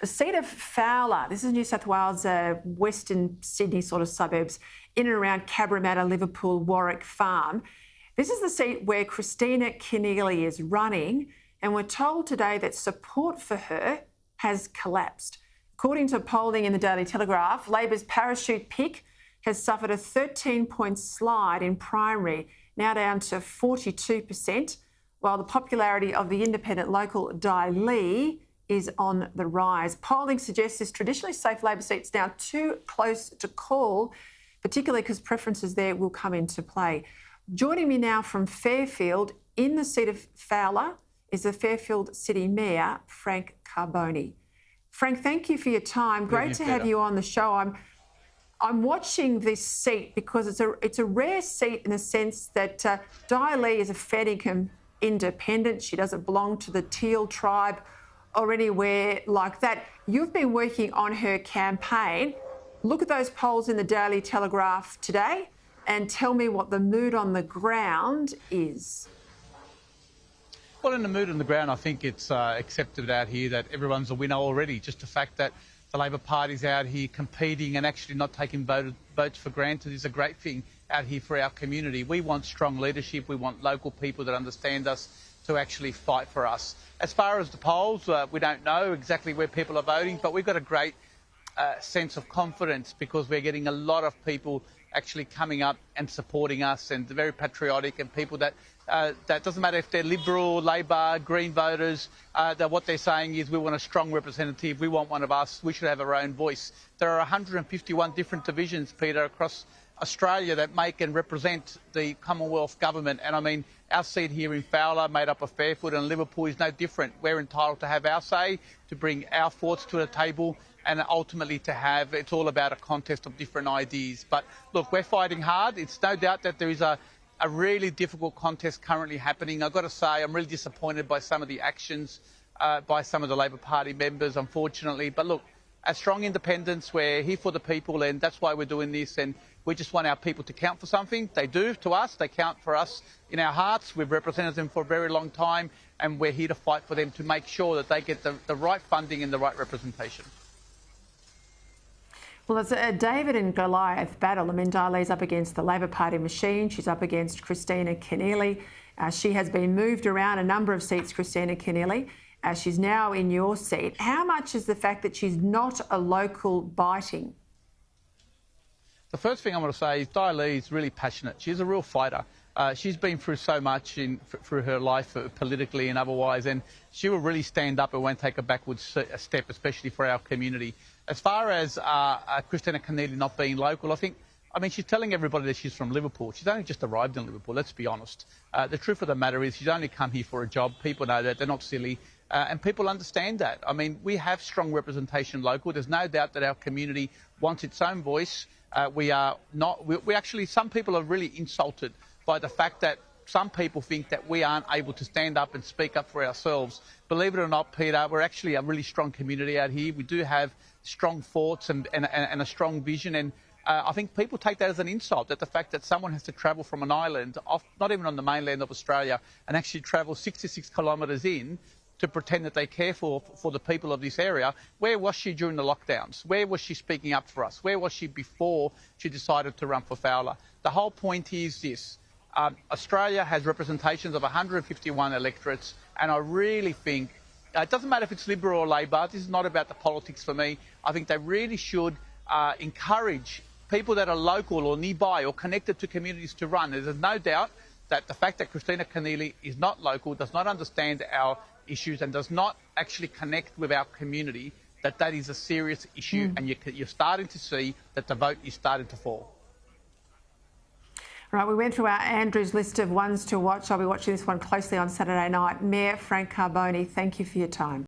the seat of Fowler. This is New South Wales, Western Sydney sort of suburbs, in and around Cabramatta, Liverpool, Warwick Farm. This is the seat where Kristina Keneally is running, and we're told today that support for her has collapsed. According to polling in the Daily Telegraph, Labor's parachute pick has suffered a 13-point slide in primary, now down to 42%, while the popularity of the independent local Di Lee is on the rise. Polling suggests this traditionally safe Labor seat's now too close to call, particularly because preferences there will come into play. Joining me now from Fairfield, in the seat of Fowler, is the Fairfield City Mayor, Frank Carboni. Frank, thank you for your time. Great to have you on the show. I'm watching this seat because it's a rare seat in the sense that Di Lee is a fair income independent. She doesn't belong to the Teal tribe or anywhere like that. You've been working on her campaign. Look at those polls in the Daily Telegraph today and tell me what the mood on the ground is. Well, in the mood on the ground, I think it's accepted out here that everyone's a winner already. Just the fact that the Labor Party's out here competing and actually not taking votes for granted is a great thing out here for our community. We want strong leadership. We want local people that understand us to actually fight for us. As far as the polls, we don't know exactly where people are voting, but we've got a great sense of confidence because we're getting a lot of people actually coming up and supporting us, and they're very patriotic, and people that doesn't matter if they're Liberal, Labor, Green voters, that what they're saying is we want a strong representative, we want one of us, we should have our own voice. There are 151 different divisions, Peter, across Australia that make and represent the Commonwealth government, and I mean our seat here in Fowler, made up of Fairfield and Liverpool, is no different. We're entitled to have our say, to bring our thoughts to the table, and ultimately it's all about a contest of different ideas. But look, we're fighting hard. It's no doubt that there is a really difficult contest currently happening. I've got to say I'm really disappointed by some of the actions by some of the Labor Party members, unfortunately. But look, as strong independents, we're here for the people, and that's why we're doing this, and we just want our people to count for something. They do to us. They count for us in our hearts. We've represented them for a very long time, and we're here to fight for them to make sure that they get the right funding and the right representation. Well, it's a David and Goliath battle. I mean, Di Lee's up against the Labor Party machine. She's up against Kristina Keneally. She has been moved around a number of seats, Kristina Keneally. She's now in your seat. How much is the fact that she's not a local biting? The first thing I want to say is Di Lee is really passionate. She's a real fighter. She's been through so much through her life, politically and otherwise, and she will really stand up and won't take a backward step, especially for our community. As far as Kristina Keneally not being local, I mean, she's telling everybody that she's from Liverpool. She's only just arrived in Liverpool, let's be honest. The truth of the matter is she's only come here for a job. People know that. They're not silly. And people understand that. I mean, we have strong representation local. There's no doubt that our community wants its own voice. We actually, some people are really insulted by the fact that some people think that we aren't able to stand up and speak up for ourselves. Believe it or not, Peter, we're actually a really strong community out here. We do have strong thoughts and a strong vision, and I think people take that as an insult, that the fact that someone has to travel from an island, not even on the mainland of Australia, and actually travel 66 kilometres in to pretend that they care for the people of this area. Where was she during the lockdowns? Where was she speaking up for us? Where was she before she decided to run for Fowler? The whole point is this. Australia has representations of 151 electorates, and I really think it doesn't matter if it's Liberal or Labor. This is not about the politics for me. I think they really should encourage people that are local or nearby or connected to communities to run. There's no doubt that the fact that Kristina Keneally is not local, does not understand our issues and does not actually connect with our community, that is a serious issue, and you're starting to see that the vote is starting to fall. Right, we went through our Andrew's list of ones to watch. I'll be watching this one closely on Saturday night. Mayor Frank Carboni, thank you for your time.